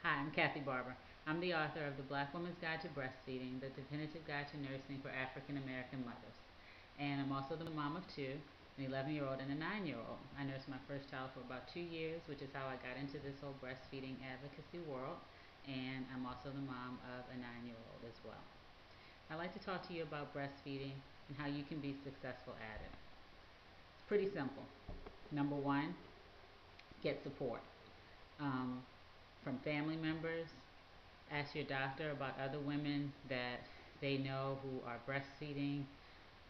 Hi, I'm Kathy Barber. I'm the author of The Black Woman's Guide to Breastfeeding, the definitive guide to nursing for African American mothers. And I'm also the mom of two, an 11-year-old and a 9-year-old. I nursed my first child for about 2 years, which is how I got into this whole breastfeeding advocacy world. And I'm also the mom of a 9-year-old as well. I'd like to talk to you about breastfeeding and how you can be successful at it. It's pretty simple. Number one, get support from family members. Ask your doctor about other women that they know who are breastfeeding.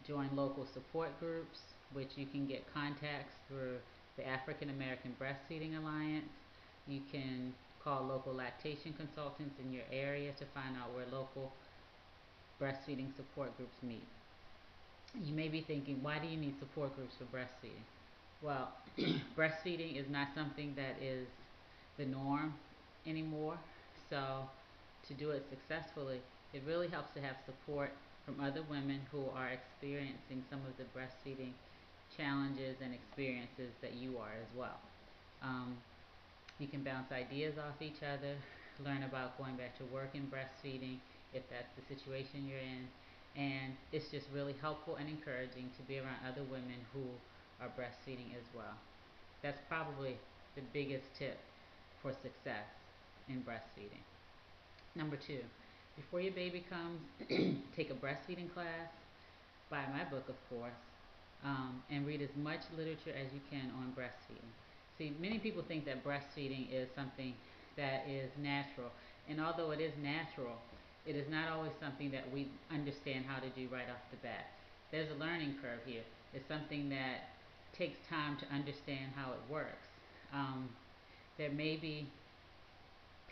Join local support groups, which you can get contacts through the African American Breastfeeding Alliance. You can call local lactation consultants in your area to find out where local breastfeeding support groups meet. You may be thinking, why do you need support groups for breastfeeding? Well, breastfeeding is not something that is the norm anymore. So to do it successfully, it really helps to have support from other women who are experiencing some of the breastfeeding challenges and experiences that you are as well. Um, you can bounce ideas off each other, learn about going back to work in breastfeeding if that's the situation you're in, and it's just really helpful and encouraging to be around other women who are breastfeeding as well. That's probably the biggest tip for success in breastfeeding. Number two, before your baby comes, take a breastfeeding class, buy my book, of course, and read as much literature as you can on breastfeeding. See, many people think that breastfeeding is something that is natural, and although it is natural, it is not always something that we understand how to do right off the bat. There's a learning curve here. It's something that takes time to understand how it works. There may be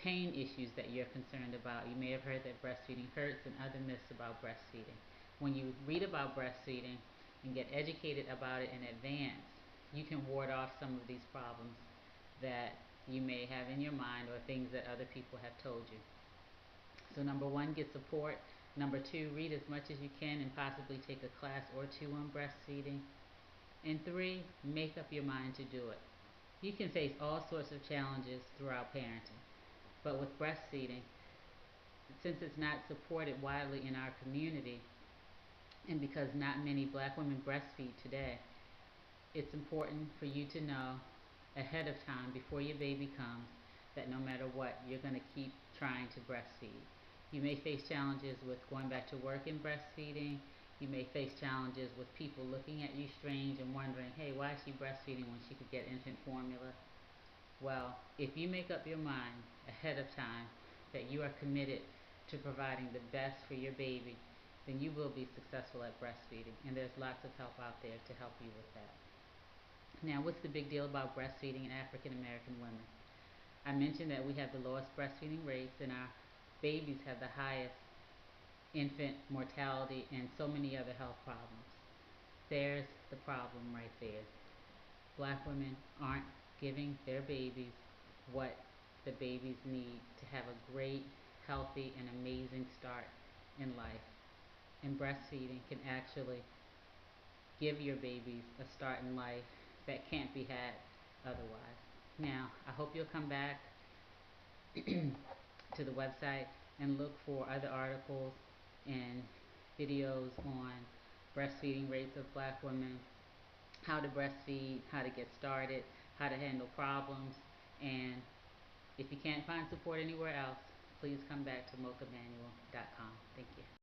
pain issues that you're concerned about. You may have heard that breastfeeding hurts and other myths about breastfeeding. When you read about breastfeeding and get educated about it in advance, you can ward off some of these problems that you may have in your mind or things that other people have told you. So number one, get support. Number two, read as much as you can and possibly take a class or two on breastfeeding. And three, make up your mind to do it. You can face all sorts of challenges throughout parenting, but with breastfeeding, since it's not supported widely in our community, and because not many black women breastfeed today, it's important for you to know ahead of time before your baby comes that no matter what, you're going to keep trying to breastfeed. You may face challenges with going back to work in breastfeeding. You may face challenges with people looking at you strange and wondering, hey, why is she breastfeeding when she could get infant formula? Well, if you make up your mind ahead of time that you are committed to providing the best for your baby, then you will be successful at breastfeeding. And there's lots of help out there to help you with that. Now, what's the big deal about breastfeeding in African American women? I mentioned that we have the lowest breastfeeding rates and our babies have the highest infant mortality and so many other health problems. There's the problem right there. Black women aren't giving their babies what the babies need to have a great, healthy, and amazing start in life. And breastfeeding can actually give your babies a start in life that can't be had otherwise. Now, I hope you'll come back to the website and look for other articles and videos on breastfeeding rates of black women, how to breastfeed, how to get started, how to handle problems, and if you can't find support anywhere else, please come back to mochamanual.com. Thank you.